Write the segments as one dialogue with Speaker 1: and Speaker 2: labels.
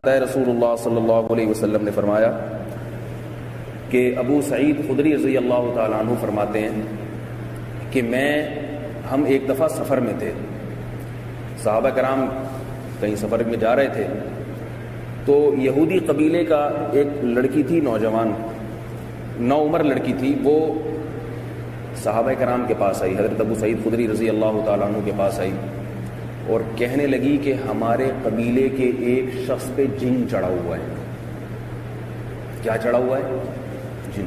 Speaker 1: رسول اللہ صلی اللہ علیہ وسلم نے فرمایا کہ ابو سعید خدری رضی اللہ تعالیٰ عنہ فرماتے ہیں کہ ہم ایک دفعہ سفر میں تھے، صحابہ کرام کہیں سفر میں جا رہے تھے، تو یہودی قبیلے کا ایک لڑکی تھی، نوجوان نوعمر لڑکی تھی، وہ صحابہ کرام کے پاس آئی، حضرت ابو سعید خدری رضی اللہ تعالیٰ عنہ کے پاس آئی اور کہنے لگی کہ ہمارے قبیلے کے ایک شخص پہ جن چڑھا ہوا ہے۔ کیا چڑھا ہوا ہے؟ جن،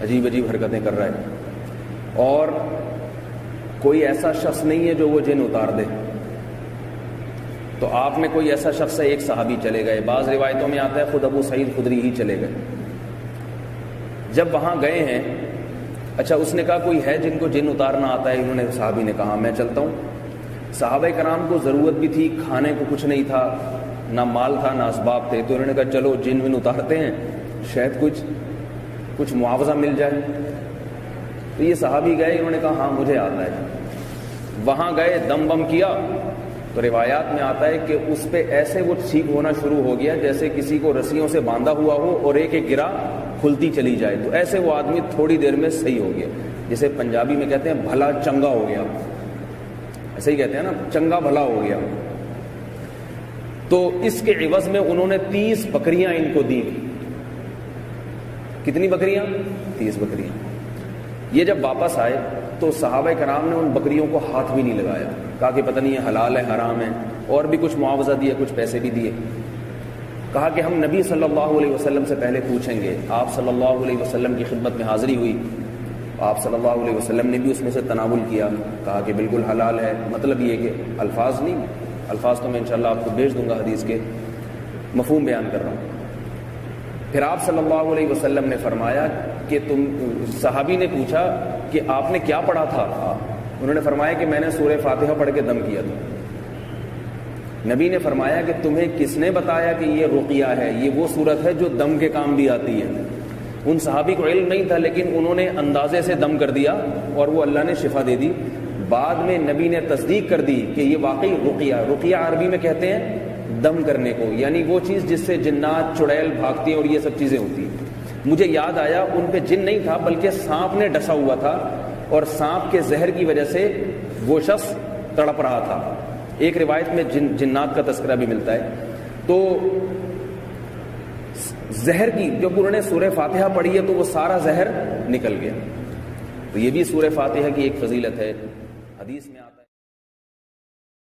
Speaker 1: عجیب عجیب حرکتیں کر رہا ہے، اور کوئی ایسا شخص نہیں ہے جو وہ جن اتار دے۔ تو آپ میں کوئی ایسا شخص ہے، ایک صحابی چلے گئے، بعض روایتوں میں آتا ہے خود ابو سعید خدری ہی چلے گئے۔ جب وہاں گئے ہیں، اچھا اس نے کہا کوئی ہے جن کو جن اتارنا آتا ہے؟ انہوں نے، صحابی نے کہا میں چلتا ہوں۔ صحابہ کرام کو ضرورت بھی تھی، کھانے کو کچھ نہیں تھا، نہ مال تھا نہ اسباب تھے، تو انہوں نے کہا چلو جن ون اتارتے ہیں، شاید کچھ معاوضہ مل جائے۔ تو یہ صحابی گئے، انہوں نے کہا ہاں مجھے آتا ہے۔ وہاں گئے، دم بم کیا، تو روایات میں آتا ہے کہ اس پہ ایسے وہ ٹھیک ہونا شروع ہو گیا جیسے کسی کو رسیوں سے باندھا ہوا ہو اور ایک ایک گرا کھلتی چلی جائے، تو ایسے وہ آدمی تھوڑی دیر میں صحیح ہو گیا، جسے پنجابی میں کہتے ہیں بھلا چنگا ہو گیا، ایسے ہی کہتے ہیں نا، چنگا بھلا ہو گیا۔ تو اس کے عوض میں انہوں نے 30 بکریاں ان کو دیں۔ کتنی بکریاں؟ 30 بکریاں۔ یہ جب واپس آئے تو صحابہ کرام نے ان بکریوں کو ہاتھ بھی نہیں لگایا، کہا کہ پتہ نہیں یہ حلال ہے حرام ہے، اور بھی کچھ معاوضہ دیا، کچھ پیسے بھی دیے۔ کہا کہ ہم نبی صلی اللہ علیہ وسلم سے پہلے پوچھیں گے۔ آپ صلی اللہ علیہ وسلم کی خدمت میں حاضری ہوئی، آپ صلی اللہ علیہ وسلم نے بھی اس میں سے تناول کیا، کہا کہ بالکل حلال ہے۔ مطلب یہ کہ الفاظ نہیں، الفاظ تو میں انشاءاللہ آپ کو بھیج دوں گا، حدیث کے مفہوم بیان کر رہا ہوں۔ پھر آپ صلی اللہ علیہ وسلم نے فرمایا کہ صحابی نے پوچھا کہ آپ نے کیا پڑھا تھا؟ انہوں نے فرمایا کہ میں نے سورہ فاتحہ پڑھ کے دم کیا تھا۔ نبی نے فرمایا کہ تمہیں کس نے بتایا کہ یہ رقیہ ہے؟ یہ وہ صورت ہے جو دم کے کام بھی آتی ہے۔ ان صحابی کو علم نہیں تھا، لیکن انہوں نے اندازے سے دم کر دیا اور وہ اللہ نے شفا دے دی۔ بعد میں نبی نے تصدیق کر دی کہ یہ واقعی رقیہ عربی میں کہتے ہیں دم کرنے کو، یعنی وہ چیز جس سے جنات چڑیل بھاگتی ہیں اور یہ سب چیزیں ہوتی ہیں۔ مجھے یاد آیا ان پہ جن نہیں تھا بلکہ سانپ نے ڈسا ہوا تھا، اور سانپ کے زہر کی وجہ سے وہ شخص تڑپ رہا تھا۔ ایک روایت میں جنات کا تذکرہ بھی ملتا ہے۔ تو زہر کی جب انہوں نے سورہ فاتحہ پڑھی ہے تو وہ سارا زہر نکل گیا۔ تو یہ بھی سورہ فاتحہ کی ایک فضیلت ہے، حدیث میں